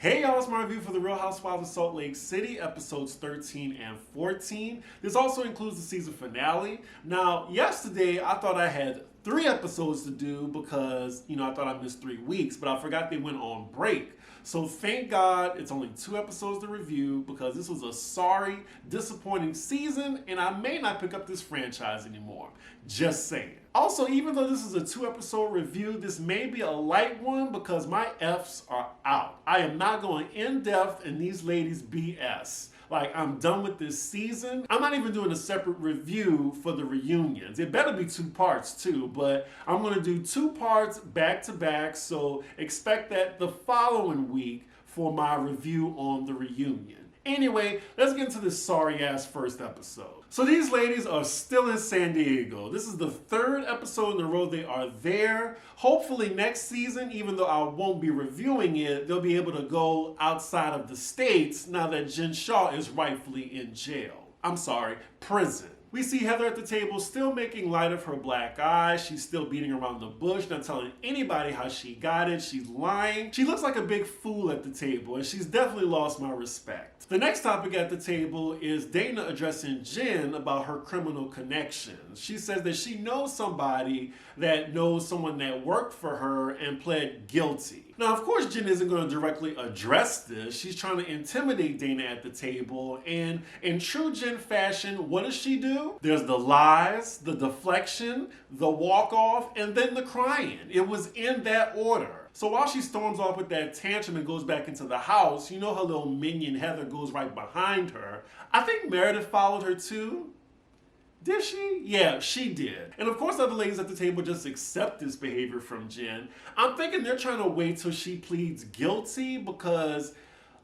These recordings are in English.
Hey y'all, it's my review for the Real Housewives of Salt Lake City, episodes 13 and 14. This also includes the season finale. Now, yesterday I thought I had 3 episodes to do because, I thought I missed 3 weeks, but I forgot they went on break. So thank God it's only 2 episodes to review because this was a sorry, disappointing season and I may not pick up this franchise anymore. Just saying. Also, even though this is a 2-episode review, this may be a light one because my F's are out. I am not going in depth in these ladies' BS. Like, I'm done with this season. I'm not even doing a separate review for the reunions. It better be 2 parts too, but I'm gonna do 2 parts back to back, so expect that the following week for my review on the reunion. Anyway, let's get into this sorry-ass first episode. So these ladies are still in San Diego. This is the 3rd episode in a row they are there. Hopefully next season, even though I won't be reviewing it, they'll be able to go outside of the States now that Jen Shaw is rightfully in jail. I'm sorry, prison. We see Heather at the table still making light of her black eye. She's still beating around the bush, not telling anybody how she got it. She's lying. She looks like a big fool at the table, and she's definitely lost my respect. The next topic at the table is Dana addressing Jen about her criminal connections. She says that she knows somebody that knows someone that worked for her and pled guilty. Now, of course, Jen isn't going to directly address this. She's trying to intimidate Dana at the table. And in true Jen fashion, what does she do? There's the lies, the deflection, the walk-off, and then the crying. It was in that order. So while she storms off with that tantrum and goes back into the house, her little minion Heather goes right behind her. I think Meredith followed her too. Did she? Yeah, she did. And of course other ladies at the table just accept this behavior from Jen. I'm thinking they're trying to wait till she pleads guilty because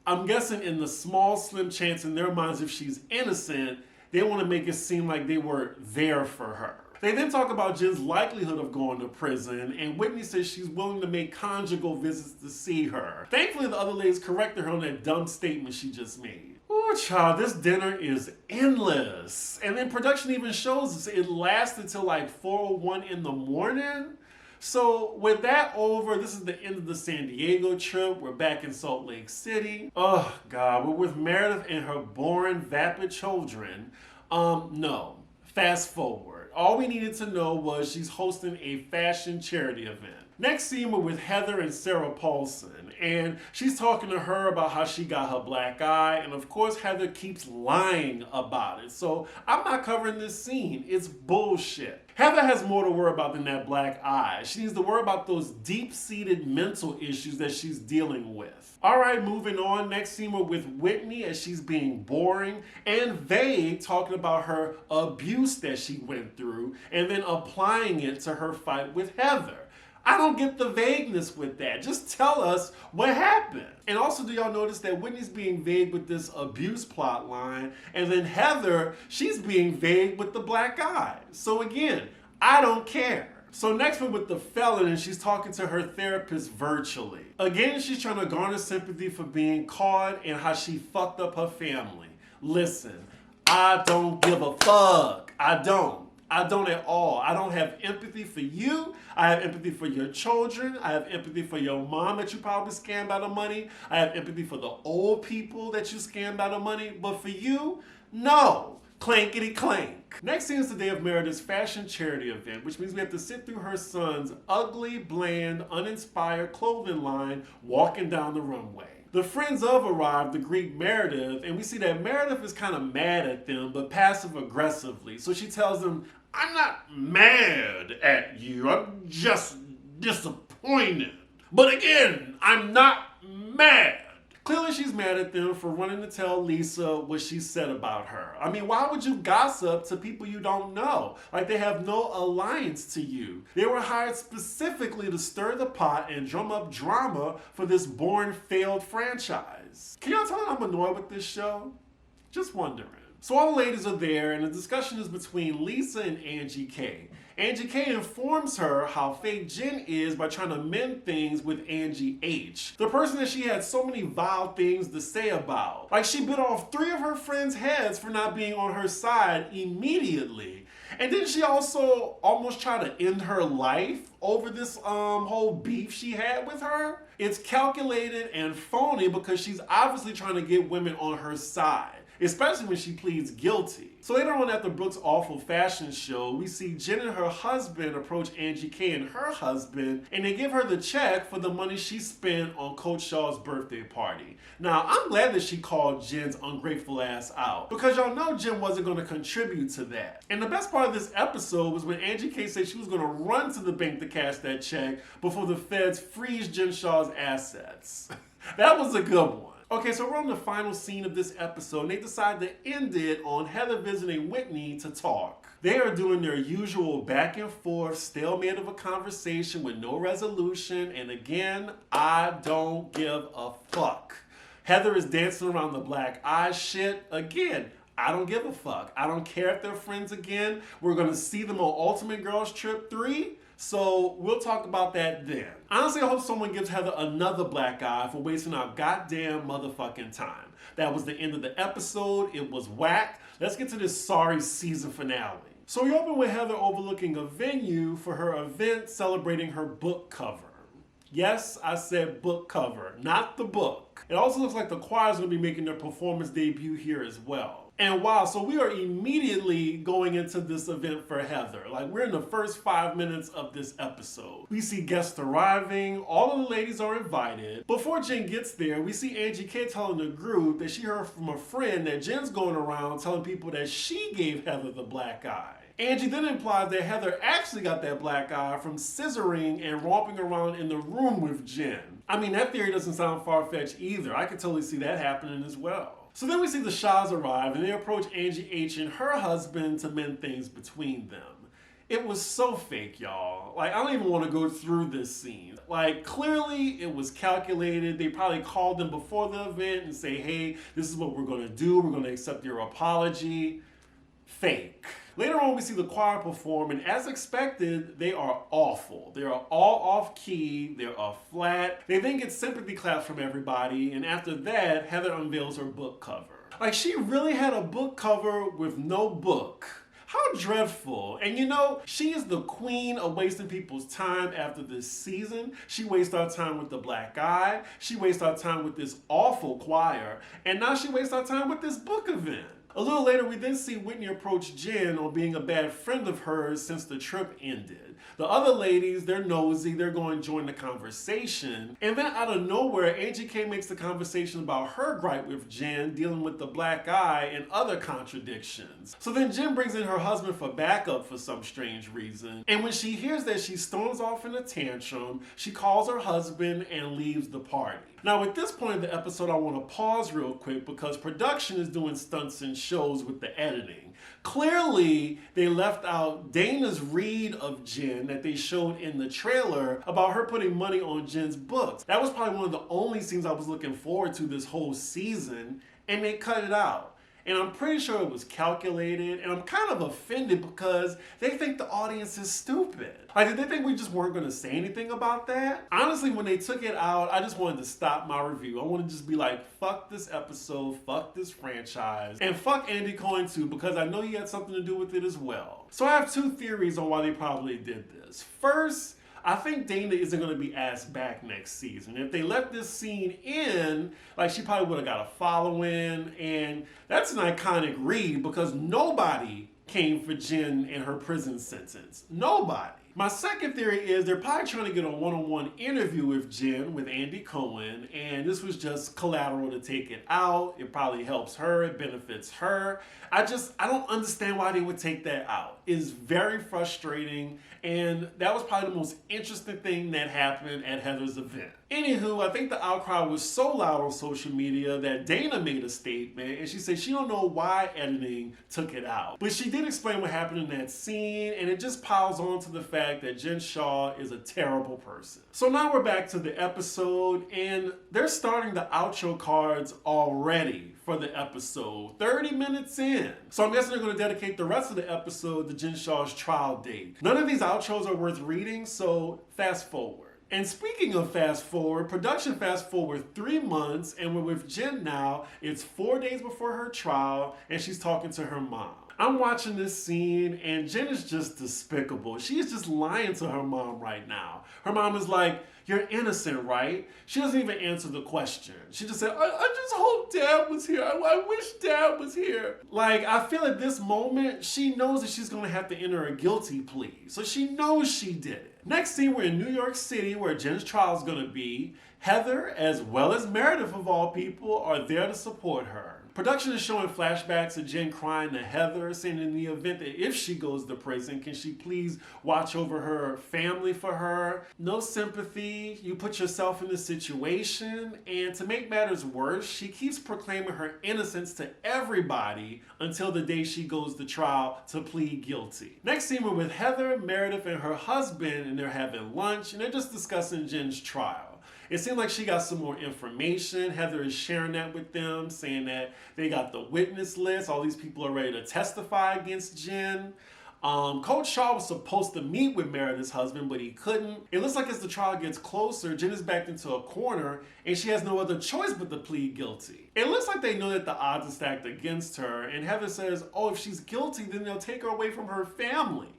I'm guessing in the small, slim chance in their minds if she's innocent, they want to make it seem like they were there for her. They then talk about Jen's likelihood of going to prison, and Whitney says she's willing to make conjugal visits to see her. Thankfully, the other ladies corrected her on that dumb statement she just made. Oh, child, this dinner is endless. And then production even shows us it lasted till like 4:01 in the morning. So with that over, this is the end of the San Diego trip. We're back in Salt Lake City. Oh, God, we're with Meredith and her boring, vapid children. No. Fast forward. All we needed to know was she's hosting a fashion charity event. Next scene, we're with Heather and Sarah Paulson, and she's talking to her about how she got her black eye, and of course Heather keeps lying about it. So I'm not covering this scene. It's bullshit. Heather has more to worry about than that black eye. She needs to worry about those deep-seated mental issues that she's dealing with. All right, moving on. Next scene, we're with Whitney as she's being boring and vague, talking about her abuse that she went through and then applying it to her fight with Heather. I don't get the vagueness with that. Just tell us what happened. And also, do y'all notice that Whitney's being vague with this abuse plot line, and then Heather, she's being vague with the black eye. So again, I don't care. So next we're with the felon, and she's talking to her therapist virtually. Again, she's trying to garner sympathy for being caught and how she fucked up her family. Listen, I don't give a fuck. I don't at all. I don't have empathy for you. I have empathy for your children. I have empathy for your mom that you probably scammed out of money. I have empathy for the old people that you scammed out of money. But for you, no. Clankety clank. Next scene is the day of Meredith's fashion charity event, which means we have to sit through her son's ugly, bland, uninspired clothing line walking down the runway. The friends of arrive to greet Meredith, and we see that Meredith is kind of mad at them, but passive-aggressively. So she tells them, I'm not mad at you, I'm just disappointed. But again, I'm not mad. Clearly she's mad at them for running to tell Lisa what she said about her. I mean, why would you gossip to people you don't know? Like, they have no alliance to you. They were hired specifically to stir the pot and drum up drama for this boring, failed franchise. Can y'all tell that I'm annoyed with this show? Just wondering. So all the ladies are there, and the discussion is between Lisa and Angie K. Angie K informs her how fake Jen is by trying to mend things with Angie H, the person that she had so many vile things to say about. Like, she bit off 3 of her friends' heads for not being on her side immediately. And didn't she also almost try to end her life over this whole beef she had with her? It's calculated and phony because she's obviously trying to get women on her side, especially when she pleads guilty. So later on at the Brooks Awful Fashion Show, we see Jen and her husband approach Angie K and her husband, and they give her the check for the money she spent on Coach Shaw's birthday party. Now, I'm glad that she called Jen's ungrateful ass out, because y'all know Jen wasn't going to contribute to that. And the best part of this episode was when Angie K said she was going to run to the bank to cash that check before the feds freeze Jen Shaw's assets. That was a good one. Okay, so we're on the final scene of this episode, and they decide to end it on Heather visiting Whitney to talk. They are doing their usual back and forth stalemate of a conversation with no resolution, and again, I don't give a fuck. Heather is dancing around the black eye shit. Again, I don't give a fuck. I don't care if they're friends again. We're going to see them on Ultimate Girls Trip 3. So we'll talk about that then. Honestly, I hope someone gives Heather another black eye for wasting our goddamn motherfucking time. That was the end of the episode. It was whack. Let's get to this sorry season finale. So we open with Heather overlooking a venue for her event celebrating her book cover. Yes, I said book cover, not the book. It also looks like the choir's going to be making their performance debut here as well. And wow, so we are immediately going into this event for Heather. Like, we're in the first 5 minutes of this episode. We see guests arriving, all of the ladies are invited. Before Jen gets there, we see Angie K telling the group that she heard from a friend that Jen's going around telling people that she gave Heather the black eye. Angie then implies that Heather actually got that black eye from scissoring and romping around in the room with Jen. I mean, that theory doesn't sound far-fetched either. I could totally see that happening as well. So then we see the Shaws arrive and they approach Angie H and her husband to mend things between them. It was so fake, y'all. Like, I don't even want to go through this scene. Like, clearly it was calculated. They probably called them before the event and say, hey, this is what we're going to do. We're going to accept your apology. Fake. Later on, we see the choir perform, and as expected, they are awful. They are all off key, they are flat. They then get sympathy claps from everybody, and after that, Heather unveils her book cover. Like, she really had a book cover with no book. How dreadful. And you know, she is the queen of wasting people's time after this season. She wastes our time with the black eye. She wastes our time with this awful choir. And now she wastes our time with this book event. A little later, we then see Whitney approach Jen on being a bad friend of hers since the trip ended. The other ladies, they're nosy, they're going to join the conversation. And then out of nowhere, Angie K makes the conversation about her gripe with Jen dealing with the black eye and other contradictions. So then Jen brings in her husband for backup for some strange reason. And when she hears that, she storms off in a tantrum, she calls her husband and leaves the party. Now, at this point in the episode, I want to pause real quick because production is doing stunts and shows with the editing. Clearly, they left out Dana's read of Jen that they showed in the trailer about her putting money on Jen's books. That was probably one of the only scenes I was looking forward to this whole season, and they cut it out. And I'm pretty sure it was calculated, and I'm kind of offended because they think the audience is stupid. Like, did they think we just weren't going to say anything about that? Honestly, when they took it out, I just wanted to stop my review. I want to just be like, fuck this episode, fuck this franchise, and fuck Andy Cohen too, because I know he had something to do with it as well. So I have two theories on why they probably did this. First, I think Dana isn't going to be asked back next season. If they left this scene in, like, she probably would have got a following, and that's an iconic read because nobody came for Jen and her prison sentence. Nobody. My second theory is they're probably trying to get a one-on-one interview with Jen, with Andy Cohen, and this was just collateral to take it out. It probably helps her, it benefits her. I don't understand why they would take that out. It's very frustrating, and that was probably the most interesting thing that happened at Heather's event. Anywho, I think the outcry was so loud on social media that Dana made a statement, and she said she don't know why editing took it out. But she did explain what happened in that scene, and it just piles on to the fact that Jen Shaw is a terrible person. So now we're back to the episode, and they're starting the outro cards already for the episode, 30 minutes in. So I'm guessing they're going to dedicate the rest of the episode to Jen Shaw's trial date. None of these outros are worth reading, so fast forward. And speaking of fast forward, production fast forward 3 months, and we're with Jen now. It's 4 days before her trial, and she's talking to her mom. I'm watching this scene and Jen is just despicable. She is just lying to her mom right now. Her mom is like, "You're innocent, right?" She doesn't even answer the question. She just said, I just hope Dad was here. I wish Dad was here. Like, I feel at this moment, she knows that she's gonna have to enter a guilty plea. So she knows she did it. Next scene, we're in New York City where Jen's trial is gonna be. Heather, as well as Meredith of all people, are there to support her. Production is showing flashbacks of Jen crying to Heather, saying in the event that if she goes to prison, can she please watch over her family for her? No sympathy. You put yourself in the situation. And to make matters worse, she keeps proclaiming her innocence to everybody until the day she goes to trial to plead guilty. Next scene, we're with Heather, Meredith, and her husband, and they're having lunch, and they're just discussing Jen's trial. It seemed like she got some more information. Heather is sharing that with them, saying that they got the witness list. All these people are ready to testify against Jen. Coach Shaw was supposed to meet with Meredith's husband, but he couldn't. It looks like as the trial gets closer, Jen is backed into a corner, and she has no other choice but to plead guilty. It looks like they know that the odds are stacked against her, and Heather says, oh, if she's guilty, then they'll take her away from her family.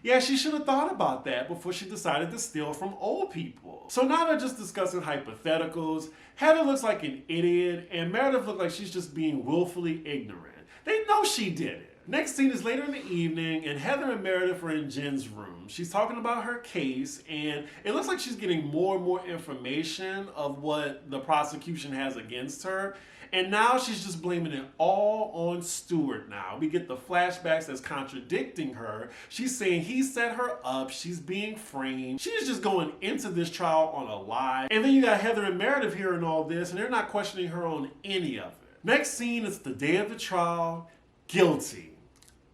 Yeah, she should have thought about that before she decided to steal from old people. So now they're just discussing hypotheticals. Heather looks like an idiot, and Meredith looks like she's just being willfully ignorant. They know she did it. Next scene is later in the evening, and Heather and Meredith are in Jen's room. She's talking about her case, and it looks like she's getting more and more information of what the prosecution has against her. And now she's just blaming it all on Stuart now. We get the flashbacks that's contradicting her. She's saying he set her up. She's being framed. She's just going into this trial on a lie. And then you got Heather and Meredith hearing all this, and they're not questioning her on any of it. Next scene is the day of the trial. Guilty.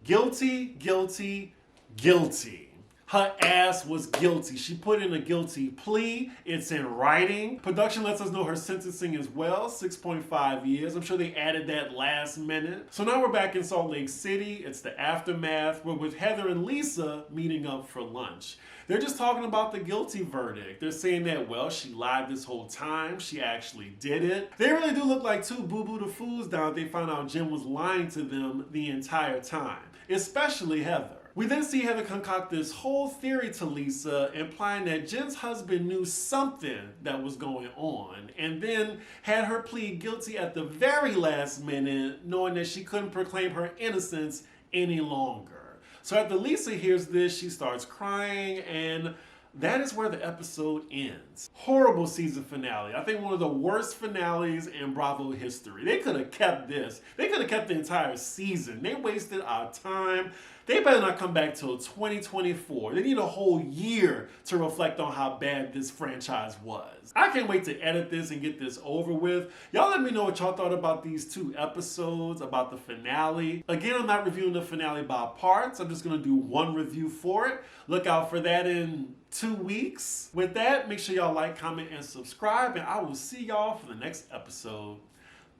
Guilty, guilty, guilty. Her ass was guilty. She put in a guilty plea. It's in writing. Production lets us know her sentencing as well, 6.5 years. I'm sure they added that last minute. So now we're back in Salt Lake City. It's the aftermath. We're with Heather and Lisa meeting up for lunch. They're just talking about the guilty verdict. They're saying that, well, she lied this whole time. She actually did it. They really do look like two boo-boo the fools down. They found out Jen was lying to them the entire time, especially Heather. We then see Heather concoct this whole theory to Lisa, implying that Jen's husband knew something that was going on, and then had her plead guilty at the very last minute, knowing that she couldn't proclaim her innocence any longer. So after Lisa hears this, she starts crying, and that is where the episode ends. Horrible season finale. I think one of the worst finales in Bravo history. They could have kept this. They could have kept the entire season. They wasted our time. They better not come back till 2024. They need a whole year to reflect on how bad this franchise was. I can't wait to edit this and get this over with. Y'all let me know what y'all thought about these two episodes, about the finale. Again, I'm not reviewing the finale by parts. I'm just going to do one review for it. Look out for that in 2 weeks. With that, make sure y'all like, comment, and subscribe, and I will see y'all for the next episode.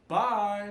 Bye.